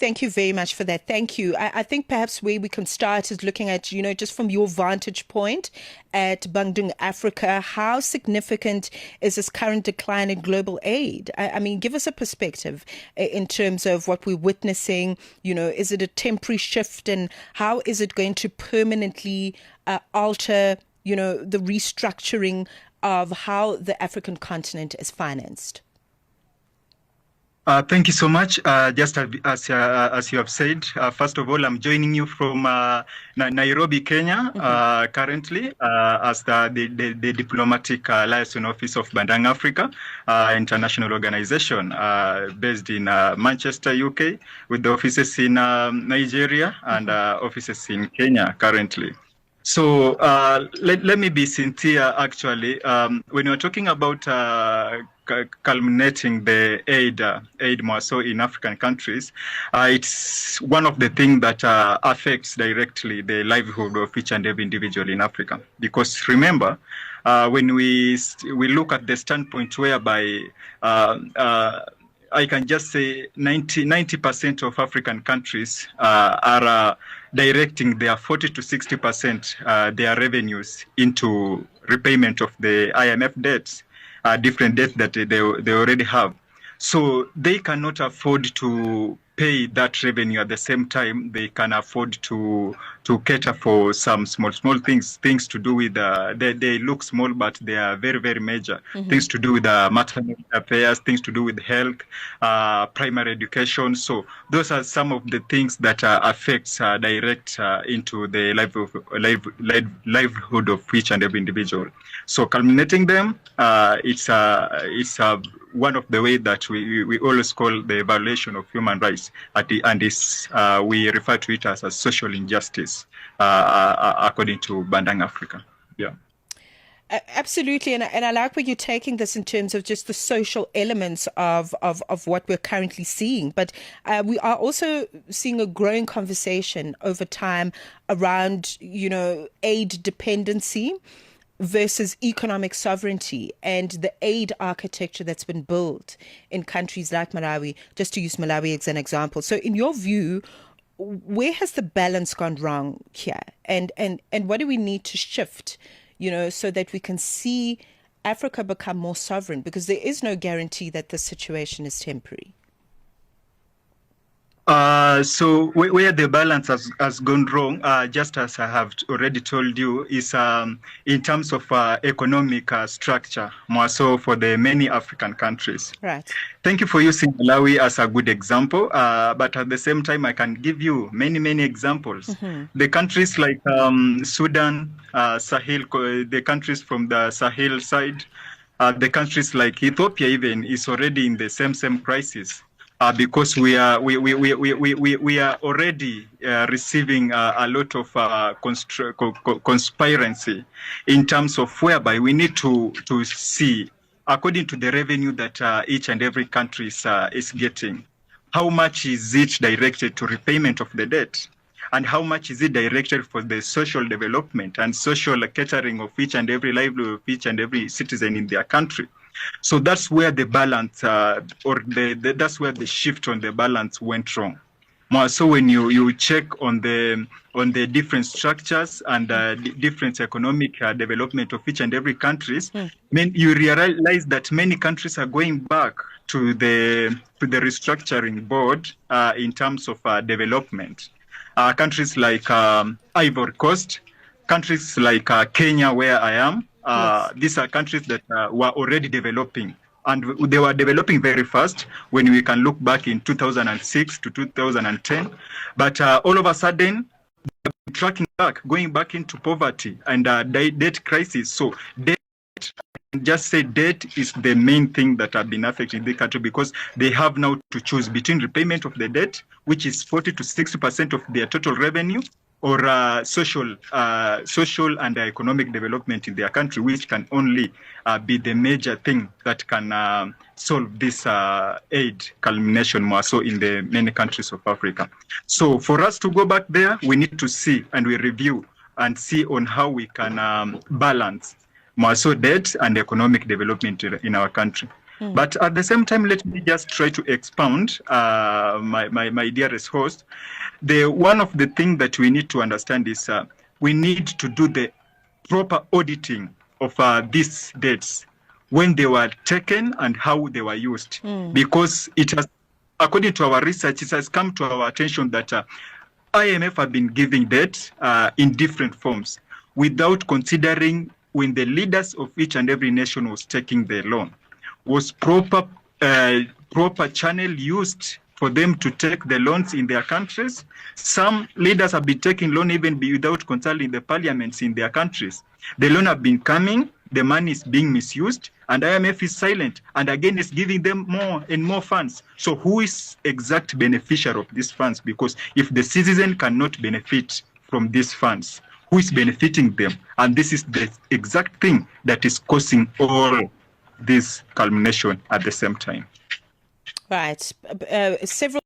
Thank you very much for that. Thank you. I think perhaps where we can start is looking at, just from your vantage point at Bangdung Africa, how significant is this current decline in global aid? I mean, give us a perspective in terms of what we're witnessing. Is it a temporary shift, and how is it going to permanently alter, the restructuring of how the African continent is financed? Thank you so much. Just as you have said, first of all, I'm joining you from Nairobi, Kenya, currently as the diplomatic liaison office of Bangdung Africa, international organization based in Manchester, UK, with the offices in Nigeria and offices in Kenya currently. So let me be sincere, actually. When you're talking about culminating the aid more so in African countries, it's one of the things that affects directly the livelihood of each and every individual in Africa. Because remember, when we look at the standpoint whereby I can just say 90% of African countries are directing their 40 to 60% their revenues into repayment of the IMF debts, different debts that they already have. So they cannot afford to pay that revenue at the same time. They can afford to cater for some small things to do with they look small, but they are very, very major. Things to do with maternal affairs, things to do with health, primary education. So those are some of the things that affects direct into the livelihood of each and every individual. So culminating them, it's one of the ways that we always call the violation of human rights, and we refer to it as a social injustice, according to Bangdung Africa. Yeah. Absolutely, and I like where you're taking this in terms of just the social elements of what we're currently seeing. But we are also seeing a growing conversation over time around, aid dependency versus economic sovereignty and the aid architecture that's been built in countries like Malawi, just to use Malawi as an example. So in your view, where has the balance gone wrong here? And what do we need to shift, so that we can see Africa become more sovereign? Because there is no guarantee that the situation is temporary. So where the balance has gone wrong, just as I have already told you, is in terms of economic structure, more so for the many African countries. Right. Thank you for using Malawi as a good example, but at the same time, I can give you many examples. The countries like Sudan, Sahel, the countries from the Sahel side, the countries like Ethiopia even is already in the same crisis. Because we are already receiving a lot of conspiracy in terms of whereby we need to see, according to the revenue that each and every country is getting, how much is it directed to repayment of the debt, and how much is it directed for the social development and social catering of each and every livelihood of each and every citizen in their country. So that's where the balance, that's where the shift on the balance went wrong. So when you check on the different structures and different economic development of each and every countries, you realize that many countries are going back to the restructuring board in terms of development. Countries like Ivory Coast, countries like Kenya, where I am. Yes. These are countries that were already developing, and they were developing very fast when we can look back in 2006 to 2010. But all of a sudden, tracking back, going back into poverty and debt crisis. So debt, just say debt is the main thing that have been affecting the country, because they have now to choose between repayment of the debt, which is 40 to 60% of their total revenue, or social and economic development in their country, which can only be the major thing that can solve this aid culmination more so in the many countries of Africa. So for us to go back there, we need to see and we review and see on how we can balance more so debt and economic development in our country. But at the same time, let me just try to expound, my dearest host. One of the things that we need to understand is we need to do the proper auditing of these debts, when they were taken and how they were used. Because it has, according to our research, it has come to our attention that IMF have been giving debt in different forms without considering when the leaders of each and every nation was taking the loan. Was proper channel used for them to take the loans in their countries? Some leaders have been taking loan even without consulting the parliaments in their countries. The loan have been coming, the money is being misused, and IMF is silent, and again is giving them more and more funds. So who is exact beneficiary of these funds? Because if the citizen cannot benefit from these funds, who is benefiting them? And this is the exact thing that is causing all this culmination at the same time. Right. Several